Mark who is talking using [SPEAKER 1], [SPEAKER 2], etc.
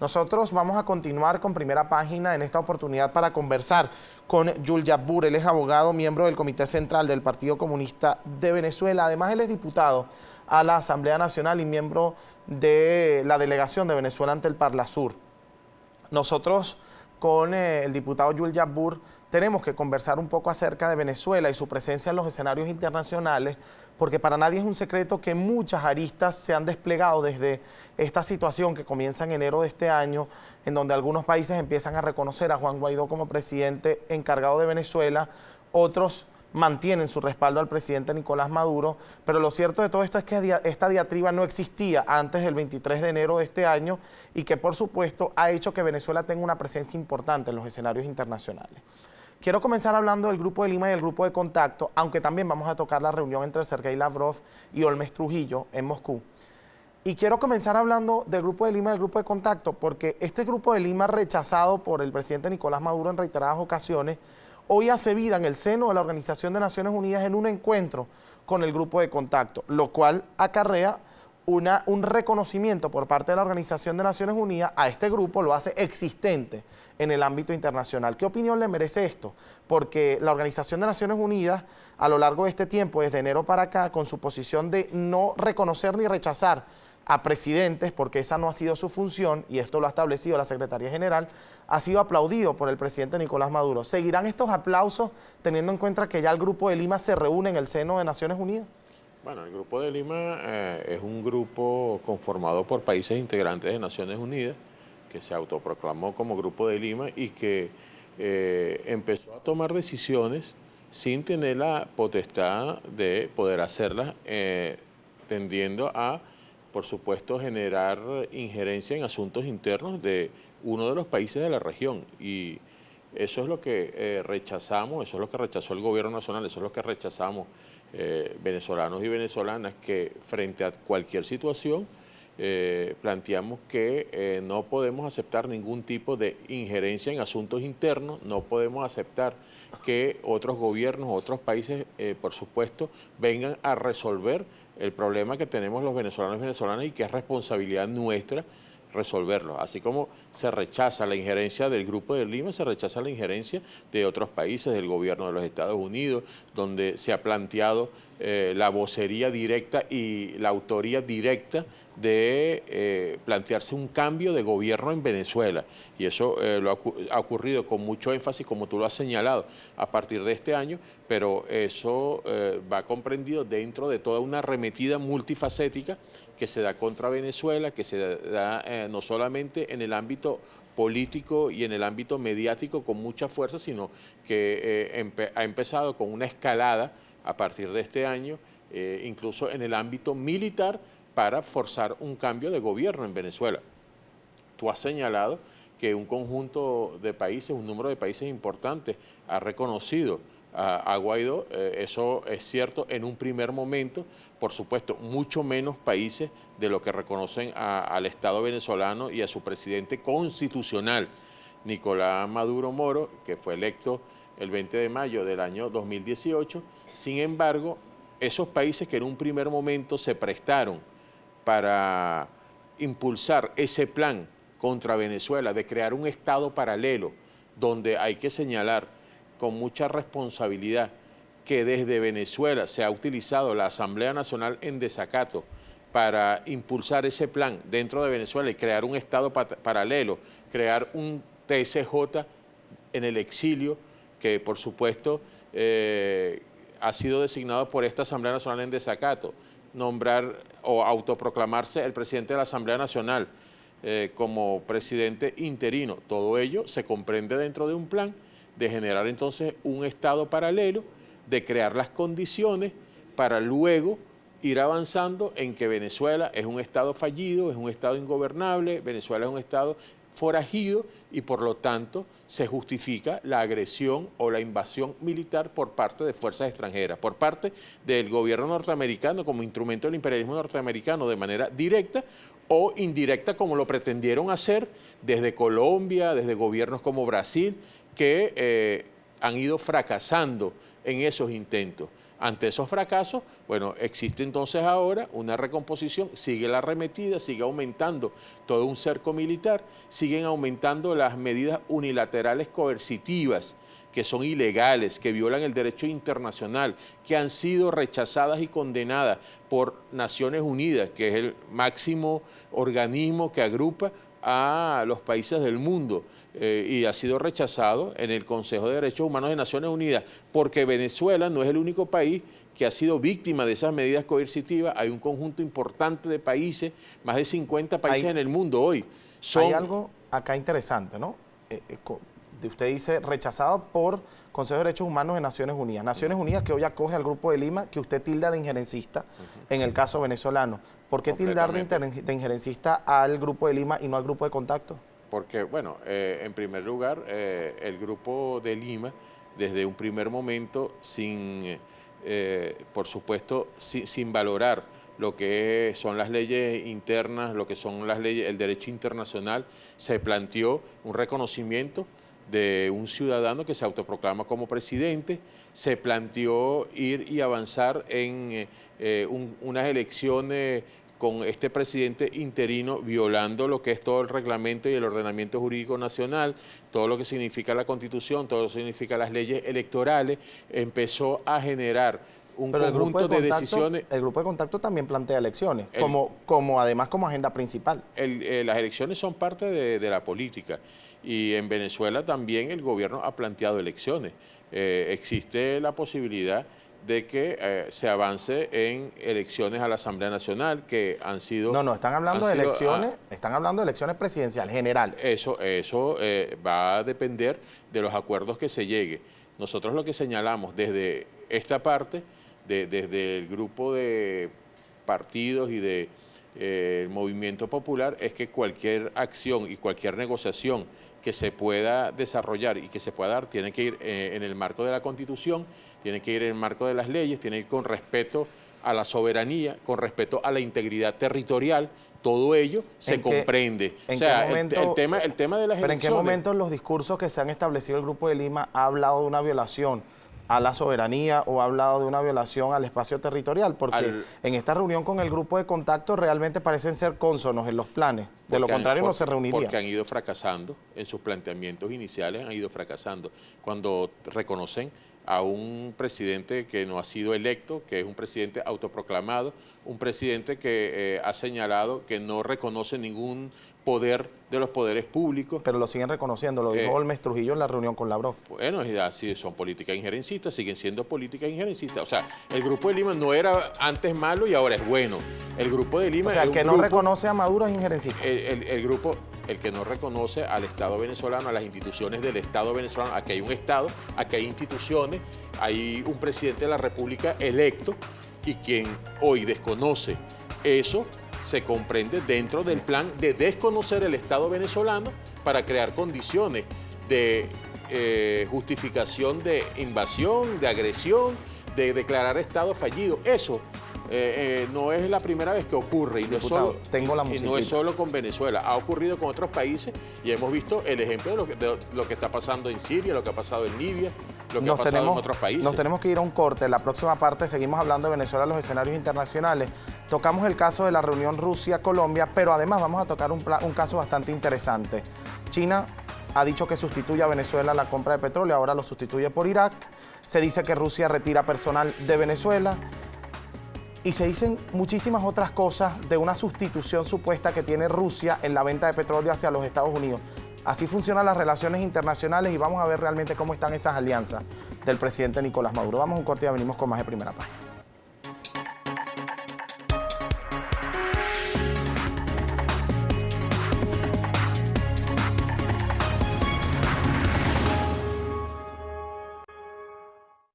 [SPEAKER 1] Nosotros vamos a continuar con Primera Página en esta oportunidad para conversar con Yul Yabur. Él es abogado, miembro del Comité Central del Partido Comunista de Venezuela. Además, él es diputado a la Asamblea Nacional y miembro de la delegación de Venezuela ante el Parlasur. Nosotros con el diputado Yul Yabur tenemos que conversar un poco acerca de Venezuela y su presencia en los escenarios internacionales, porque para nadie es un secreto que muchas aristas se han desplegado desde esta situación que comienza en enero de este año, en donde algunos países empiezan a reconocer a Juan Guaidó como presidente encargado de Venezuela, otros mantienen su respaldo al presidente Nicolás Maduro, pero lo cierto de todo esto es que esta diatriba no existía antes del 23 de enero de este año y que por supuesto ha hecho que Venezuela tenga una presencia importante en los escenarios internacionales. Quiero comenzar hablando del Grupo de Lima y el Grupo de Contacto, aunque también vamos a tocar la reunión entre Sergei Lavrov y Olmes Trujillo en Moscú. Y quiero comenzar hablando del Grupo de Lima y del Grupo de Contacto, porque este Grupo de Lima, rechazado por el presidente Nicolás Maduro en reiteradas ocasiones, hoy hace vida en el seno de la Organización de Naciones Unidas en un encuentro con el Grupo de Contacto, lo cual acarrea un reconocimiento por parte de la Organización de Naciones Unidas a este grupo, lo hace existente en el ámbito internacional. ¿Qué opinión le merece esto? Porque la Organización de Naciones Unidas, a lo largo de este tiempo, desde enero para acá, con su posición de no reconocer ni rechazar a presidentes, porque esa no ha sido su función, y esto lo ha establecido la Secretaría General, ha sido aplaudido por el presidente Nicolás Maduro. ¿Seguirán estos aplausos teniendo en cuenta que ya el Grupo de Lima se reúne en el seno de Naciones Unidas?
[SPEAKER 2] Bueno, el Grupo de Lima es un grupo conformado por países integrantes de Naciones Unidas, que se autoproclamó como Grupo de Lima y que empezó a tomar decisiones sin tener la potestad de poder hacerlas, tendiendo a, por supuesto, generar injerencia en asuntos internos de uno de los países de la región. Y eso es lo que rechazamos, eso es lo que rechazó el gobierno nacional, eso es lo que rechazamos venezolanos y venezolanas, que frente a cualquier situación planteamos que no podemos aceptar ningún tipo de injerencia en asuntos internos, no podemos aceptar que otros gobiernos, otros países, por supuesto, vengan a resolver el problema que tenemos los venezolanos y venezolanas y que es responsabilidad nuestra resolverlo. Así como se rechaza la injerencia del Grupo de Lima, se rechaza la injerencia de otros países, del gobierno de los Estados Unidos, donde se ha planteado la vocería directa y la autoría directa de plantearse un cambio de gobierno en Venezuela. Y eso ha ocurrido con mucho énfasis, como tú lo has señalado, a partir de este año, pero eso va comprendido dentro de toda una arremetida multifacética que se da contra Venezuela, que se da no solamente en el ámbito político y en el ámbito mediático con mucha fuerza, sino que ha empezado con una escalada a partir de este año, incluso en el ámbito militar, para forzar un cambio de gobierno en Venezuela. Tú has señalado que un conjunto de países, un número de países importantes, ha reconocido a Guaidó. Eso es cierto en un primer momento. Por supuesto, mucho menos países de lo que reconocen al Estado venezolano y a su presidente constitucional, Nicolás Maduro Moro, que fue electo el 20 de mayo del año 2018. Sin embargo, esos países que en un primer momento se prestaron para impulsar ese plan contra Venezuela de crear un Estado paralelo, donde hay que señalar con mucha responsabilidad que desde Venezuela se ha utilizado la Asamblea Nacional en desacato para impulsar ese plan dentro de Venezuela y crear un Estado paralelo, crear un TSJ en el exilio, que por supuesto ha sido designado por esta Asamblea Nacional en desacato, nombrar o autoproclamarse el presidente de la Asamblea Nacional como presidente interino. Todo ello se comprende dentro de un plan de generar entonces un Estado paralelo, de crear las condiciones para luego ir avanzando en que Venezuela es un Estado fallido, es un Estado ingobernable, Venezuela es un Estado forajido y por lo tanto se justifica la agresión o la invasión militar por parte de fuerzas extranjeras, por parte del gobierno norteamericano como instrumento del imperialismo norteamericano de manera directa o indirecta, como lo pretendieron hacer desde Colombia, desde gobiernos como Brasil, que han ido fracasando en esos intentos. Ante esos fracasos, bueno, existe entonces ahora una recomposición, sigue la arremetida, sigue aumentando todo un cerco militar, siguen aumentando las medidas unilaterales coercitivas, que son ilegales, que violan el derecho internacional, que han sido rechazadas y condenadas por Naciones Unidas, que es el máximo organismo que agrupa a los países del mundo, y ha sido rechazado en el Consejo de Derechos Humanos de Naciones Unidas, porque Venezuela no es el único país que ha sido víctima de esas medidas coercitivas. Hay un conjunto importante de países, más de 50 países en el mundo hoy.
[SPEAKER 1] Hay algo acá interesante, ¿no? Usted dice rechazado por Consejo de Derechos Humanos de Naciones Unidas. Naciones Unidas que hoy acoge al Grupo de Lima, que usted tilda de injerencista en el caso venezolano. ¿Por qué tildar de injerencista al Grupo de Lima y no al Grupo de Contacto?
[SPEAKER 2] Porque, bueno, en primer lugar, el Grupo de Lima, desde un primer momento, por supuesto, sin valorar lo que son las leyes internas, lo que son las leyes, el derecho internacional, se planteó un reconocimiento de un ciudadano que se autoproclama como presidente, se planteó ir y avanzar en unas elecciones con este presidente interino, violando lo que es todo el reglamento y el ordenamiento jurídico nacional, todo lo que significa la Constitución, todo lo que significa las leyes electorales, empezó a generar un conjunto de decisiones.
[SPEAKER 1] El Grupo de Contacto también plantea elecciones, además como agenda principal.
[SPEAKER 2] Las elecciones son parte de la política, y en Venezuela también el gobierno ha planteado elecciones. Existe la posibilidad de que se avance en elecciones a la Asamblea Nacional, que han sido...
[SPEAKER 1] No, están hablando de elecciones, están hablando de elecciones presidenciales generales.
[SPEAKER 2] Eso va a depender de los acuerdos que se llegue. Nosotros lo que señalamos desde esta parte, desde el grupo de partidos y del movimiento popular, es que cualquier acción y cualquier negociación que se pueda desarrollar y que se pueda dar tiene que ir en el marco de la Constitución, tiene que ir en el marco de las leyes, tiene que ir con respeto a la soberanía, con respeto a la integridad territorial. Todo ello se comprende. O sea, el tema de las elecciones...
[SPEAKER 1] ¿Pero en qué momento los discursos que se han establecido el Grupo de Lima ha hablado de una violación a la soberanía o ha hablado de una violación al espacio territorial? Porque en esta reunión con el Grupo de Contacto realmente parecen ser cónsonos en los planes. De lo contrario no se reuniría.
[SPEAKER 2] Porque han ido fracasando en sus planteamientos iniciales, han ido fracasando. Cuando reconocen a un presidente que no ha sido electo, que es un presidente autoproclamado, un presidente que ha señalado que no reconoce ningún poder de los poderes públicos.
[SPEAKER 1] Pero lo siguen reconociendo, lo dijo Holmes Trujillo en la reunión con Lavrov.
[SPEAKER 2] Bueno, así son políticas injerencistas, siguen siendo políticas injerencistas. O sea, el Grupo de Lima no era antes malo y ahora es bueno. El Grupo de Lima...
[SPEAKER 1] O sea, el que no reconoce a Maduro es injerencista.
[SPEAKER 2] El que no reconoce al Estado venezolano, a las instituciones del Estado venezolano. Aquí hay un Estado, aquí hay instituciones, hay un presidente de la República electo, y quien hoy desconoce eso se comprende dentro del plan de desconocer el Estado venezolano para crear condiciones de justificación de invasión, de agresión, de declarar Estado fallido. Eso no es la primera vez que ocurre, y no,
[SPEAKER 1] Diputado,
[SPEAKER 2] no es solo con Venezuela, ha ocurrido con otros países y hemos visto el ejemplo de lo que está pasando en Siria, lo que ha pasado en Libia, lo que ha pasado en otros países.
[SPEAKER 1] Nos tenemos que ir a un corte. En la próxima parte seguimos hablando de Venezuela en los escenarios internacionales. Tocamos el caso de la reunión Rusia-Colombia, pero además vamos a tocar un caso bastante interesante. China ha dicho que sustituye a Venezuela la compra de petróleo, ahora lo sustituye por Irak. Se dice que Rusia retira personal de Venezuela. Y se dicen muchísimas otras cosas de una sustitución supuesta que tiene Rusia en la venta de petróleo hacia los Estados Unidos. Así funcionan las relaciones internacionales y vamos a ver realmente cómo están esas alianzas del presidente Nicolás Maduro. Vamos a un corte y venimos con más de Primera Página.